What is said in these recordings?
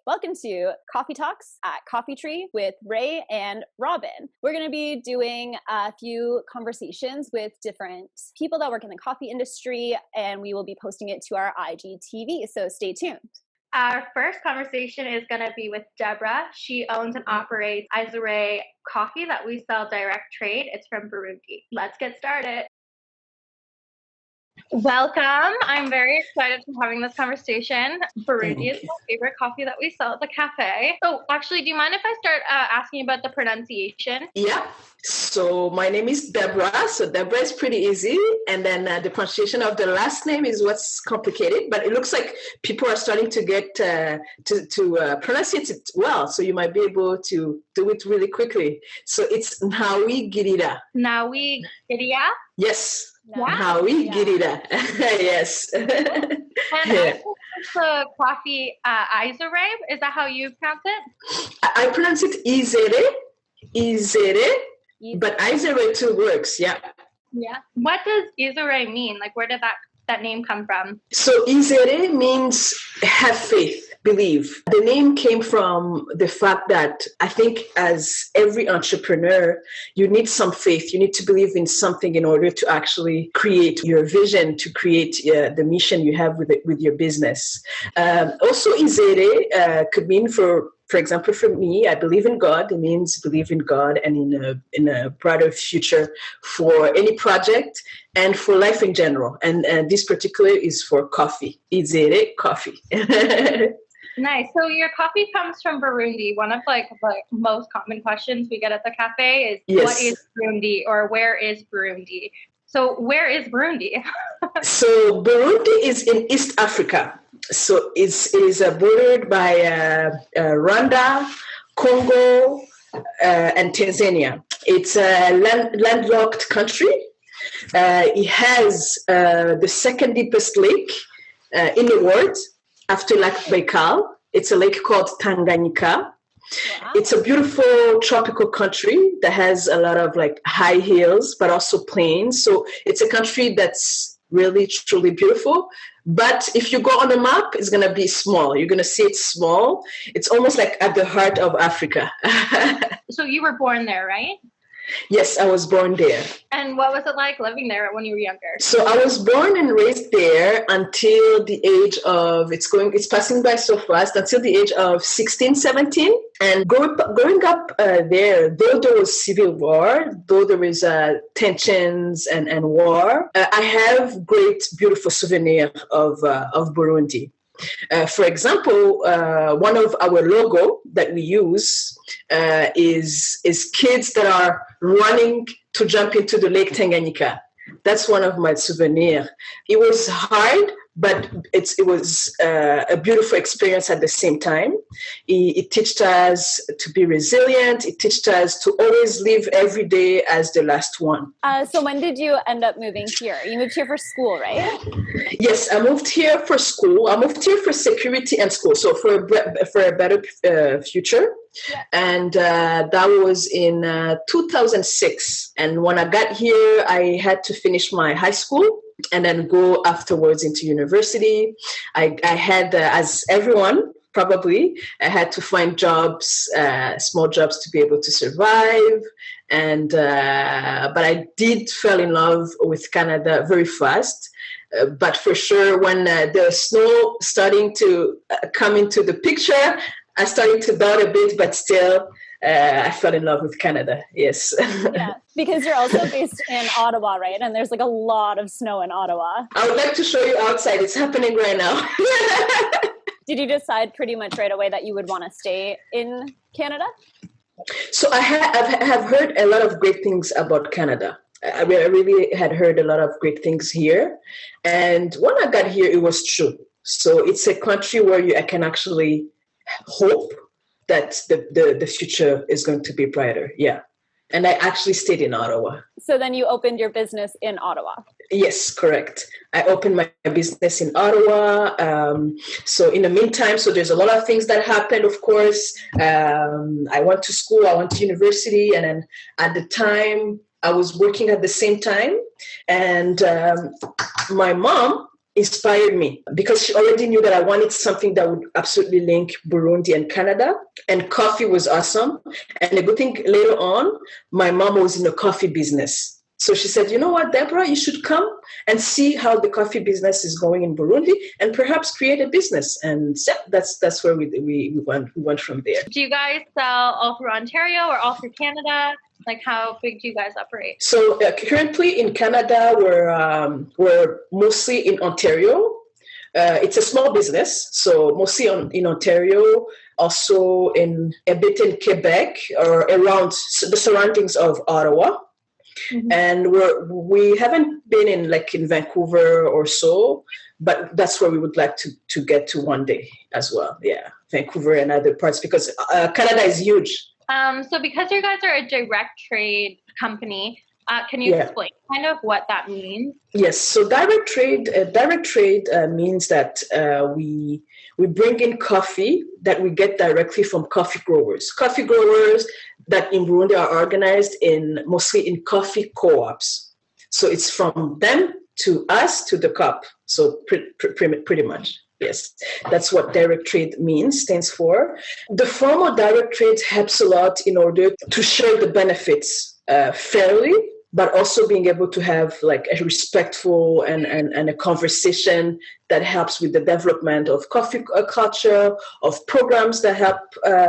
Welcome to Coffee Talks at Coffee Tree with Rae and Robin. We're going to be doing a few conversations with different people that work in the coffee industry, and we will be posting it to our IGTV, so stay tuned. Our first conversation is going to be with Deborah. She owns and operates Izere Coffee that we sell direct trade. It's from Burundi. Let's get started. Welcome. I'm very excited for having this conversation. Burundi is my favorite coffee that we sell at the cafe. So actually, do you mind if I start asking about the pronunciation? Yeah. So my name is Deborah. So Deborah is pretty easy. And then the pronunciation of the last name is what's complicated. But it looks like people are starting to get to pronounce it well. So you might be able to do it really quickly. So it's Ntawigirira. Ntawigirira? Yes. Wow. Ntawigirira. Yes. And the coffee Izere, is that how you pronounce it? I pronounce it Izere, but Izere too works. Yeah. Yeah. What does Izere mean? Like, where did that name come from? So Izere means have faith, believe. The name came from the fact that I think as every entrepreneur, you need some faith. You need to believe in something in order to actually create your vision, to create the mission you have with your business. Also, Izere could mean for example, for me, I believe in God. It means believe in God and in a brighter future for any project and for life in general. And this particular is for coffee. Izere Coffee. Nice. So your coffee comes from Burundi. One of the most common questions we get at the cafe is, yes, what is Burundi, or where is Burundi? So where is Burundi? So Burundi is in East Africa. So it is bordered by Rwanda, Congo, and Tanzania. It's a landlocked country. It has the second deepest lake in the world after Lake Baikal. It's a lake called Tanganyika. Wow. It's a beautiful tropical country that has a lot of high hills, but also plains. So it's a country that's really, truly beautiful. But if you go on the map, it's going to be small. You're going to see it small. It's almost like at the heart of Africa. So you were born there, right? Yes, I was born there. And what was it like living there when you were younger? So I was born and raised there until the age of, it's passing by so fast, until the age of 16, 17. And growing up there, though there was civil war, though there was tensions and war, I have great, beautiful souvenirs of Burundi. For example, one of our logo that we use is kids that are running to jump into the Lake Tanganyika. That's one of my souvenirs. It was hard, but it was a beautiful experience at the same time. It taught us to be resilient. It taught us to always live every day as the last one. So when did you end up moving here? You moved here for school, right? Yes, I moved here for school. I moved here for security and school, so for a better future. Yeah. And that was in 2006. And when I got here, I had to finish my high school and then go afterwards into university. I had, as everyone probably, I had to find jobs, small jobs to be able to survive. And but I did fall in love with Canada very fast. But for sure, when the snow starting to come into the picture, I started to doubt a bit, but still, I fell in love with Canada. Yes. Yeah, because you're also based in Ottawa, right? And there's a lot of snow in Ottawa. I would like to show you outside. It's happening right now. Did you decide pretty much right away that you would want to stay in Canada? So I have heard a lot of great things about Canada. I really had heard a lot of great things here. And when I got here, it was true. So it's a country where I can actually hope that the future is going to be brighter. Yeah. And I actually stayed in Ottawa. So then you opened your business in Ottawa? Yes, correct. I opened my business in Ottawa. So in the meantime, so there's a lot of things that happened, of course. I went to school, I went to university, and then at the time I was working at the same time. And my mom inspired me because she already knew that I wanted something that would absolutely link Burundi and Canada, and coffee was awesome. And the good thing, later on, my mom was in the coffee business. So she said, you know what, Deborah, you should come and see how the coffee business is going in Burundi and perhaps create a business. And yeah, that's where we went from there. Do you guys sell all through Ontario or all through Canada? Like, how big do you guys operate? So currently in Canada, we're mostly in Ontario. It's a small business, so mostly in Ontario, also a bit in Quebec or around the surroundings of Ottawa. Mm-hmm. And we haven't been in Vancouver or so, but that's where we would like to get to one day as well. Yeah, Vancouver and other parts, because Canada is huge. So because you guys are a direct trade company, can you explain kind of what that means? Yes. So direct trade means that we bring in coffee that we get directly from coffee growers. Coffee growers that in Burundi are organized mostly in coffee co-ops. So it's from them to us to the cup. So pretty much. Yes, that's what direct trade stands for. The form of direct trade helps a lot in order to share the benefits fairly, but also being able to have a respectful and a conversation that helps with the development of coffee culture, of programs that help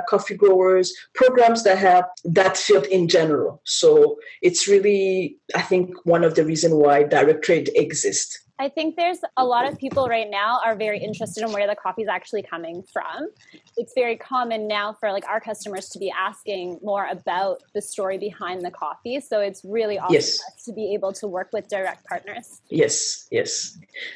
coffee growers, programs that help that field in general. So it's really, I think, one of the reasons why direct trade exists. I think there's a lot of people right now are very interested in where the coffee is actually coming from. It's very common now for our customers to be asking more about the story behind the coffee. So it's really awesome to be able to work with direct partners. Yes.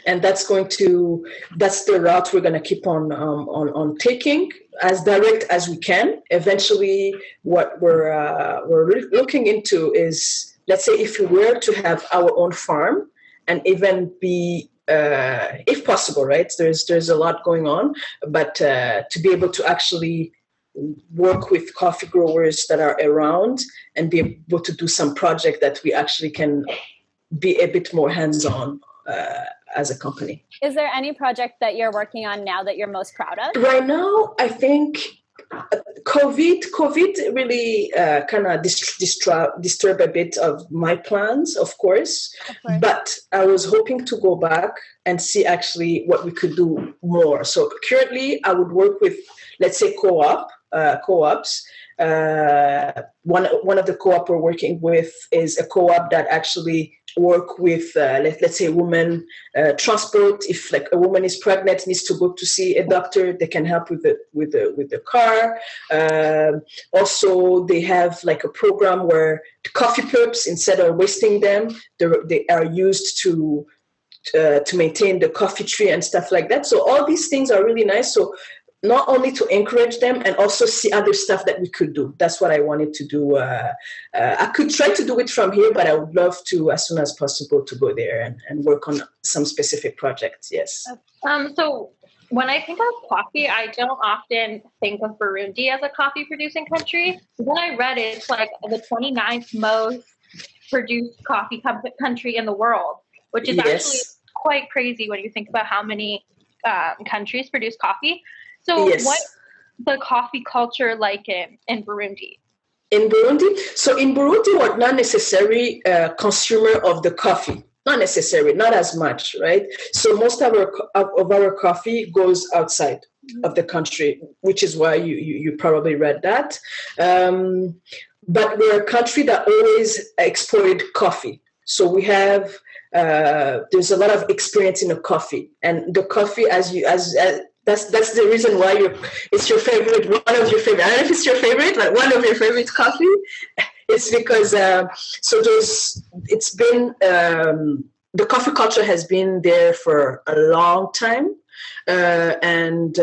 And that's the route we're going to keep on taking, as direct as we can. Eventually, what we're looking into is, let's say, if we were to have our own farm, and even be, if possible, right? There's a lot going on, but to be able to actually work with coffee growers that are around and be able to do some project that we actually can be a bit more hands-on as a company. Is there any project that you're working on now that you're most proud of? Right now, I think COVID really kind of disturbed a bit of my plans, of course. But I was hoping to go back and see actually what we could do more. So currently I would work with, let's say, co-ops. One of the co-op we're working with is a co-op that actually work with, let's say, women transport. If a woman is pregnant, needs to go to see a doctor, they can help with the car. Also, they have a program where the coffee pups, instead of wasting them, they are used to maintain the coffee tree and stuff like that. So all these things are really nice. So not only to encourage them and also see other stuff that we could do. That's what I wanted to do. I could try to do it from here, but I would love to, as soon as possible, to go there and work on some specific projects. Yes. So when I think of coffee, I don't often think of Burundi as a coffee producing country. When I read it, it's the 29th most produced coffee country in the world, which is actually quite crazy when you think about how many countries produce coffee. So what's the coffee culture like in Burundi? In Burundi? So in Burundi, we're not necessarily a consumer of the coffee. Not necessarily, not as much, right? So most of our coffee goes outside of the country, which is why you probably read that. But we're a country that always exported coffee. So we have, there's a lot of experience in the coffee. And the coffee, that's the reason why it's your favorite, one of your favorite. I don't know if it's your favorite, but one of your favorite coffee. It's because it's been the coffee culture has been there for a long time, and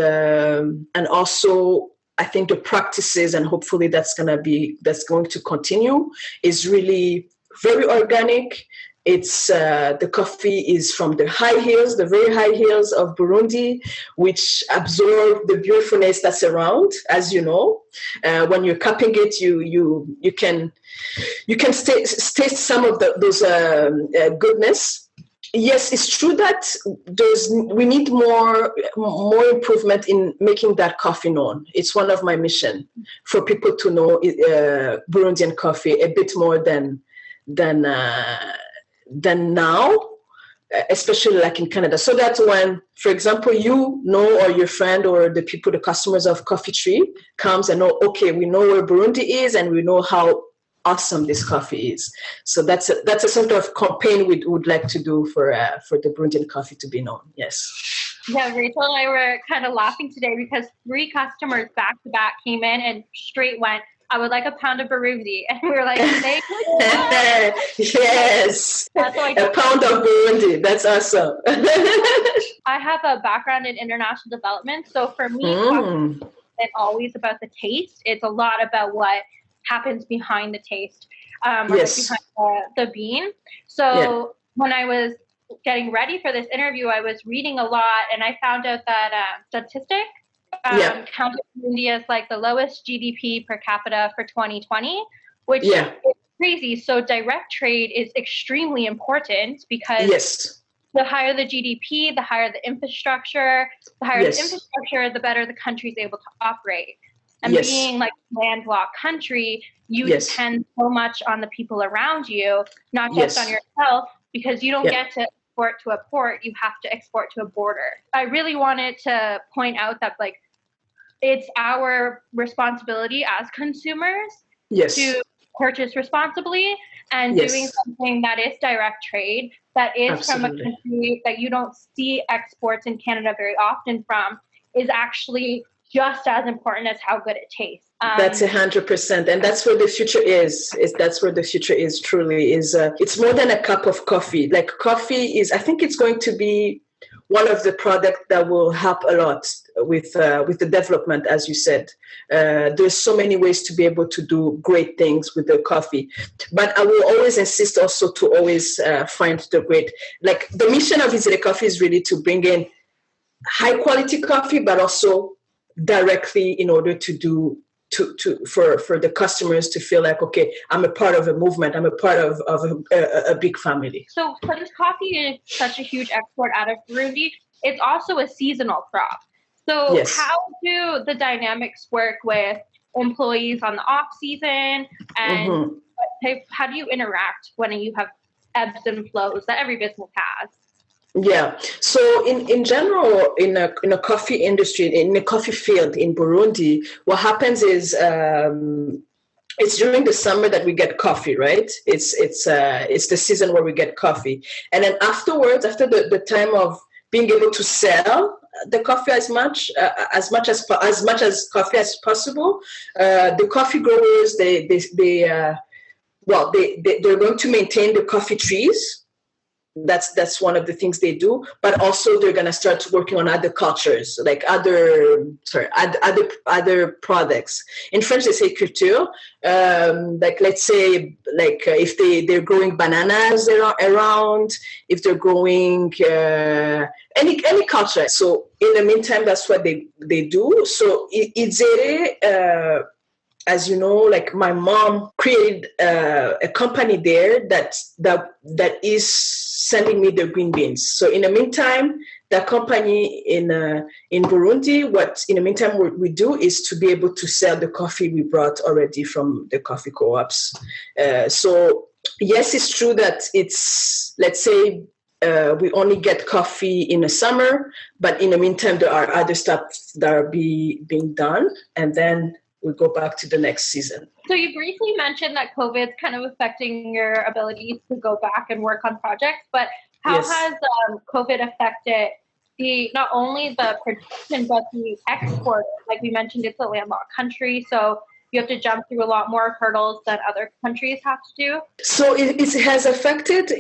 also I think the practices, and hopefully that's going to continue, is really very organic. It's the coffee is from the very high hills of Burundi, which absorb the beautifulness that's around. As you know, when you're cupping it, you can taste some of those goodness. Yes, it's true that we need more improvement in making that coffee known. It's one of my mission for people to know Burundian coffee a bit more than now, especially like in Canada. So that when, for example, you know, or your friend or the customers of Coffee Tree comes and know, okay, we know where Burundi is and we know how awesome this coffee is. So that's a sort of campaign we would like to do for the Burundian coffee to be known. Yes. Yeah, Rachel and I were kind of laughing today because 3 customers back to back came in and straight went, I would like a pound of Burundi. And we were like, thank you. Yes. A pound of Burundi. That's awesome. I have a background in international development. So for me, it's always about the taste. It's a lot about what happens behind the taste, behind the bean. So when I was getting ready for this interview, I was reading a lot, and I found out that statistic counted India as like the lowest GDP per capita for 2020, which is crazy. So direct trade is extremely important because the higher the GDP, the higher the infrastructure, the better the country is able to operate. And being like a landlocked country, you depend so much on the people around you, not just on yourself, because you don't get to export to a port, you have to export to a border. I really wanted to point out that like it's our responsibility as consumers to purchase responsibly and doing something that is direct trade, that is from a country that you don't see exports in Canada very often from, is actually just as important as how good it tastes. That's 100%, and that's where the future is. That's where the future is. Truly, it's more than a cup of coffee. Like coffee is, I think it's going to be one of the products that will help a lot with the development, as you said. There's so many ways to be able to do great things with the coffee, but I will always insist also to always find the great. Like the mission of Izere Coffee is really to bring in high quality coffee, but also directly in order for the customers to feel like, okay, I'm a part of a movement, I'm a part of a big family. So since coffee is such a huge export out of Burundi, it's also a seasonal crop. So how do the dynamics work with employees on the off season, and how do you interact when you have ebbs and flows that every business has? Yeah. So in general, in a coffee industry, in a coffee field in Burundi, what happens is it's during the summer that we get coffee, right? It's the season where we get coffee, and then afterwards, after the time of being able to sell the coffee as much as coffee as possible, the coffee growers they're going to maintain the coffee trees. That's one of the things they do, but also they're gonna start working on other cultures, like other products. In French, they say culture. Like let's say, like if they're growing bananas around, if they're growing any culture. So in the meantime, that's what they do. So Izere, as you know, like my mom created a company there that is sending me the green beans. So in the meantime, the company in Burundi, what we do is to be able to sell the coffee we brought already from the coffee co-ops. So yes, it's true that it's, let's say, we only get coffee in the summer, but in the meantime, there are other stuff that are being done, and then we go back to the next season. So you briefly mentioned that COVID's kind of affecting your ability to go back and work on projects, but how has COVID affected not only the production, but the export? Like we mentioned, it's a landlocked country, so you have to jump through a lot more hurdles than other countries have to do. So it has affected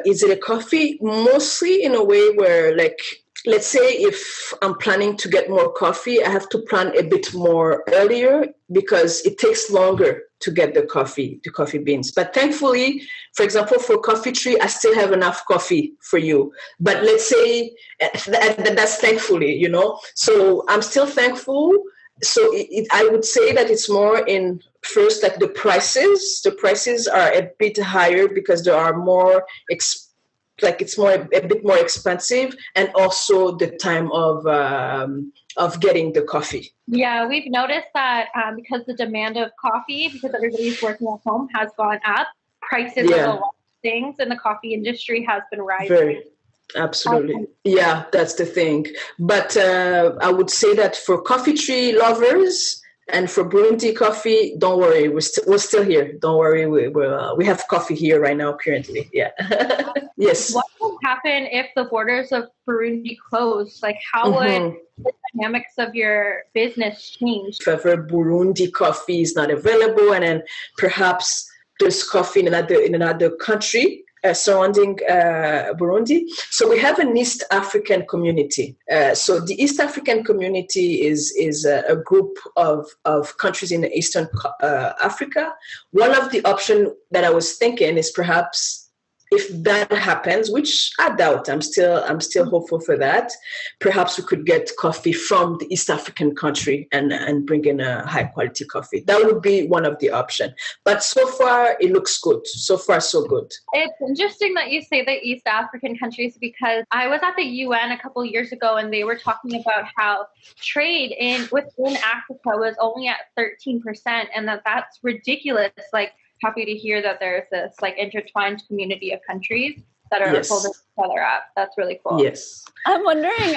Izere Coffee mostly in a way where, like, let's say if I'm planning to get more coffee, I have to plan a bit more earlier because it takes longer to get the coffee beans. But thankfully, for example, for Coffee Tree, I still have enough coffee for you. But let's say that's thankfully, you know. So I'm still thankful. So I would say that it's more in first, like the prices. The prices are a bit higher because there are more like it's a bit more expensive, and also the time of getting the coffee. Yeah, we've noticed that because the demand of coffee, because everybody's working at home, has gone up. Prices of a lot of things in the coffee industry has been rising. Absolutely. Yeah, that's the thing. But I would say that for coffee tree lovers and for Burundi coffee, don't worry, we're still here. Don't worry, we have coffee here right now currently. Yeah. Yes. What would happen if the borders of Burundi closed? Like, how would the dynamics of your business change? If ever Burundi coffee is not available, and then perhaps there's coffee in another country surrounding Burundi. So we have an East African community. So the East African community is a group of countries in Eastern Africa. One of the options that I was thinking is perhaps, if that happens, which I doubt, I'm still hopeful for that, perhaps we could get coffee from the East African country and bring in a high quality coffee. That would be one of the options. But so far, it looks good. So far, so good. It's interesting that you say the East African countries, because I was at the UN a couple of years ago and they were talking about how trade within Africa was only at 13%, and that's ridiculous. Like, happy to hear that there's this like intertwined community of countries that are holding each other up. That's really cool. Yes. I'm wondering,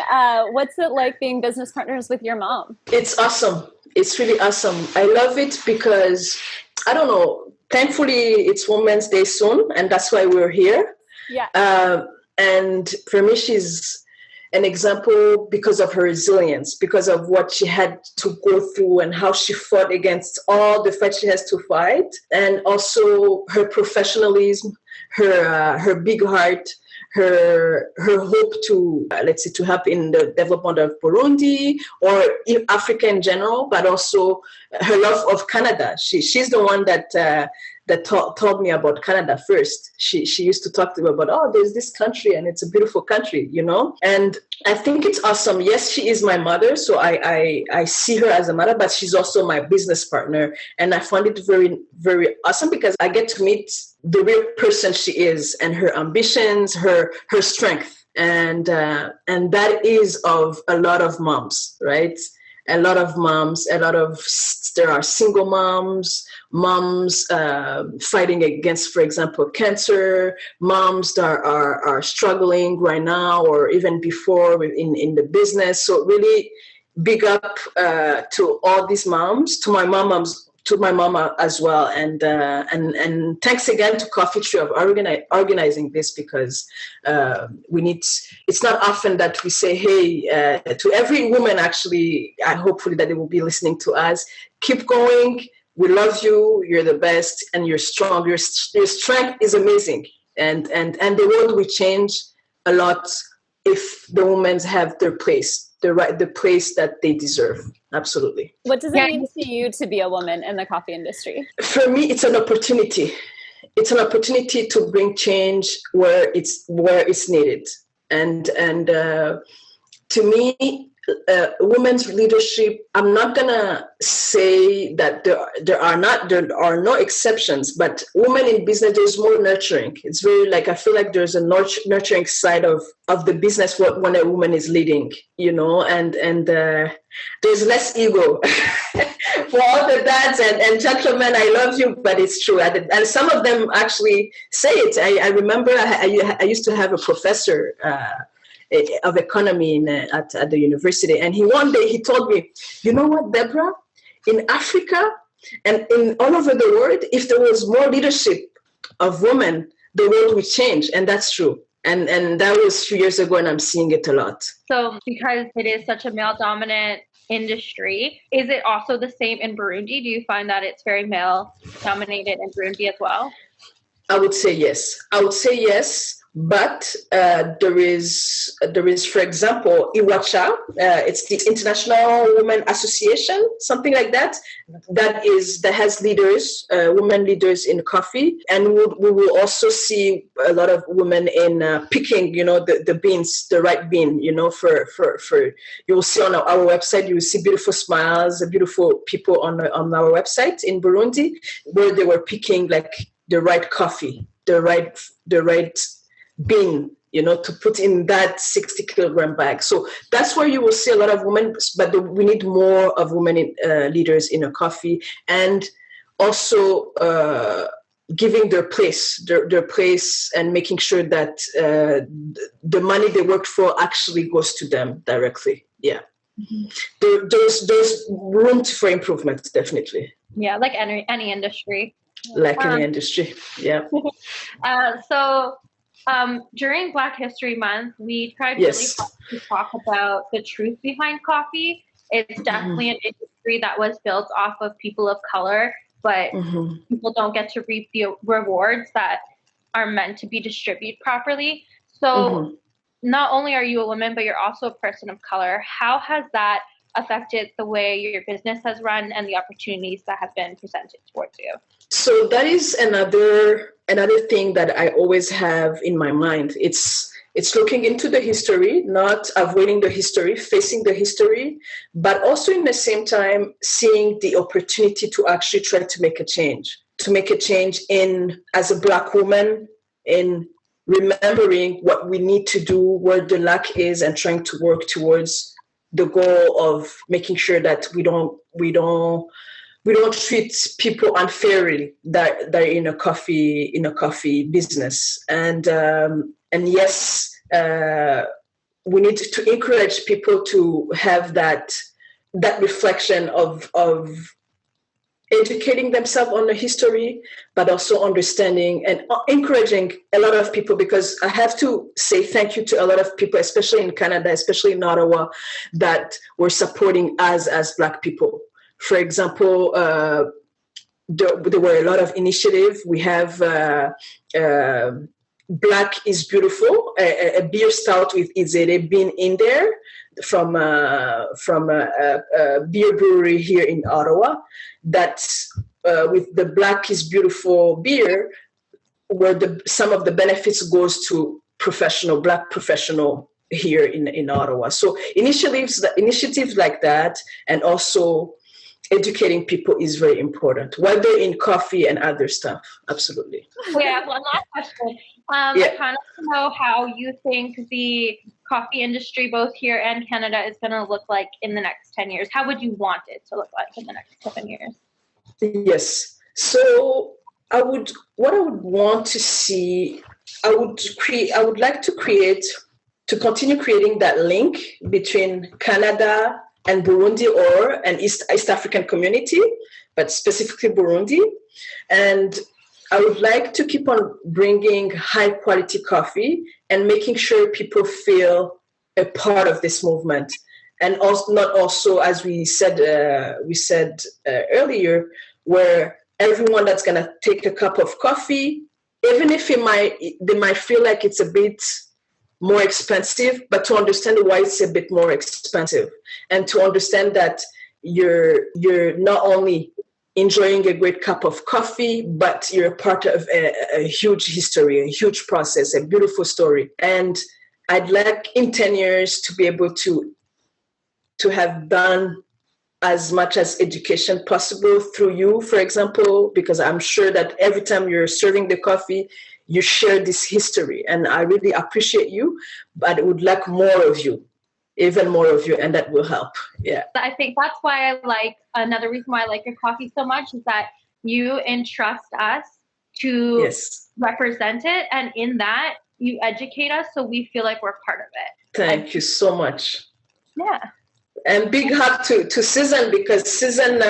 what's it like being business partners with your mom? It's awesome. It's really awesome. I love it because, I don't know, thankfully it's Women's Day soon, and that's why we're here. Yeah. And for me, she's an example because of her resilience, because of what she had to go through and how she fought against all the fight she has to fight, and also her professionalism, her big heart, her hope to to help in the development of Burundi or in Africa in general, but also her love of Canada. She's the one that told me about Canada first. She used to talk to me about, oh, there's this country and it's a beautiful country, you know? And I think it's awesome. Yes, she is my mother, so I see her as a mother, but she's also my business partner. And I find it very, very awesome because I get to meet the real person she is and her ambitions, her strength. And that is of a lot of moms, right? A lot of moms, there are single moms fighting against, for example, cancer, moms that are struggling right now or even before in the business. So really big up to all these moms, to my mama as well, and thanks again to Coffee Tree of organizing this, because we need. It's not often that we say, hey, to every woman. Actually, and hopefully that they will be listening to us. Keep going. We love you. You're the best, and you're strong. Your strength is amazing, and the world will change a lot if the women have their place. The place that they deserve. Absolutely. What does it mean to you to be a woman in the coffee industry? For me, it's an opportunity. It's an opportunity to bring change where it's needed. And to me, women's leadership, I'm not gonna say that there are no exceptions, but women in business, there's more nurturing. It's very I feel like there's a nurturing side of the business when a woman is leading, you know, and there's less ego. For all the dads and gentlemen, I love you, but it's true. And some of them actually say it. I remember I used to have a professor of economy at the university, and one day he told me, you know what, Deborah, in Africa and in all over the world, if there was more leadership of women, the world would change. And that's true. And that was a few years ago, and I'm seeing it a lot. So because it is such a male dominant industry, is it also the same in Burundi? Do you find that it's very male dominated in Burundi as well? I would say yes. But there is, for example, IWACHA. It's the International Women Association, something like that. That has leaders, women leaders in coffee, and we will also see a lot of women in picking, you know, the beans, the right bean, you know, for you will see on our website. You will see beautiful smiles, beautiful people on our website in Burundi, where they were picking like the right coffee, the right bin, to put in that 60 kilogram bag. So that's where you will see a lot of women, but we need more of women leaders in a coffee, and also giving their place and making sure that the money they worked for actually goes to them directly. Yeah. Mm-hmm. There's room for improvement, definitely. Yeah, like any industry. Like any industry, yeah. So during Black History Month, we tried really hard to talk about the truth behind coffee. It's definitely an industry that was built off of people of color, but people don't get to reap the rewards that are meant to be distributed properly. So not only are you a woman, but you're also a person of color. How has that affected the way your business has run and the opportunities that have been presented towards you? So that is another thing that I always have in my mind. It's looking into the history, not avoiding the history, facing the history, but also in the same time seeing the opportunity to actually try to make a change in, as a Black woman, in remembering what we need to do, where the lack is, and trying to work towards the goal of making sure that we don't treat people unfairly that are in a coffee business. And yes, we need to encourage people to have that reflection of educating themselves on the history, but also understanding and encouraging a lot of people, because I have to say thank you to a lot of people, especially in Canada, especially in Ottawa, that were supporting us as Black people. For example, there were a lot of initiatives. We have Black is Beautiful, a beer stout with Izere being in there from a beer brewery here in Ottawa. That's with the Black is Beautiful beer, where some of the benefits goes to Black professional here in Ottawa. So initiatives like that, and also educating people is very important, whether in coffee and other stuff. Absolutely. We have one last question. I kind of know how you think the coffee industry, both here and Canada, is going to look like in the next 10 years. How would you want it to look like in the next 7 years? Yes. So what I would want to see, I would like to continue creating that link between Canada and Burundi, or an East African community, but specifically Burundi. And I would like to keep on bringing high quality coffee and making sure people feel a part of this movement. And also, not also, as we said earlier, where everyone that's going to take a cup of coffee, even if they might feel like it's a bit more expensive, but to understand why it's a bit more expensive, and to understand that you're not only enjoying a great cup of coffee, but you're a part of a huge history, a huge process, a beautiful story. And I'd like in 10 years to be able to have done as much as education possible through you, for example, because I'm sure that every time you're serving the coffee, you share this history, and I really appreciate you, but I would like more of you, even more of you, and that will help. Yeah. I think that's why another reason why I like your coffee so much is that you entrust us to represent it, and in that you educate us so we feel like we're part of it. Thank you so much. Yeah. And big hug to Susan, because Susan,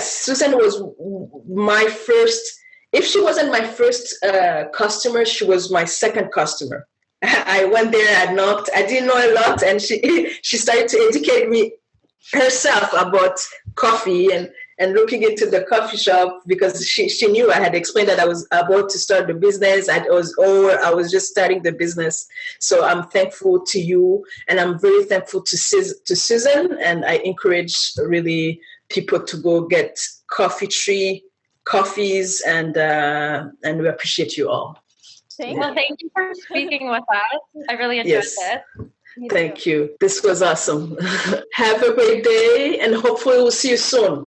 Susan was my first. If she wasn't my first customer, she was my second customer. I went there, I knocked, I didn't know a lot, and she started to educate me herself about coffee and looking into the coffee shop, because she knew I had explained that I was about to start the business. I was just starting the business. So I'm thankful to you, and I'm very thankful to Susan, and I encourage really people to go get Coffee Tree coffees, and we appreciate you all. Well, thank you for speaking with us. I really enjoyed this. Thank you. This was awesome. Have a great day, and hopefully we'll see you soon.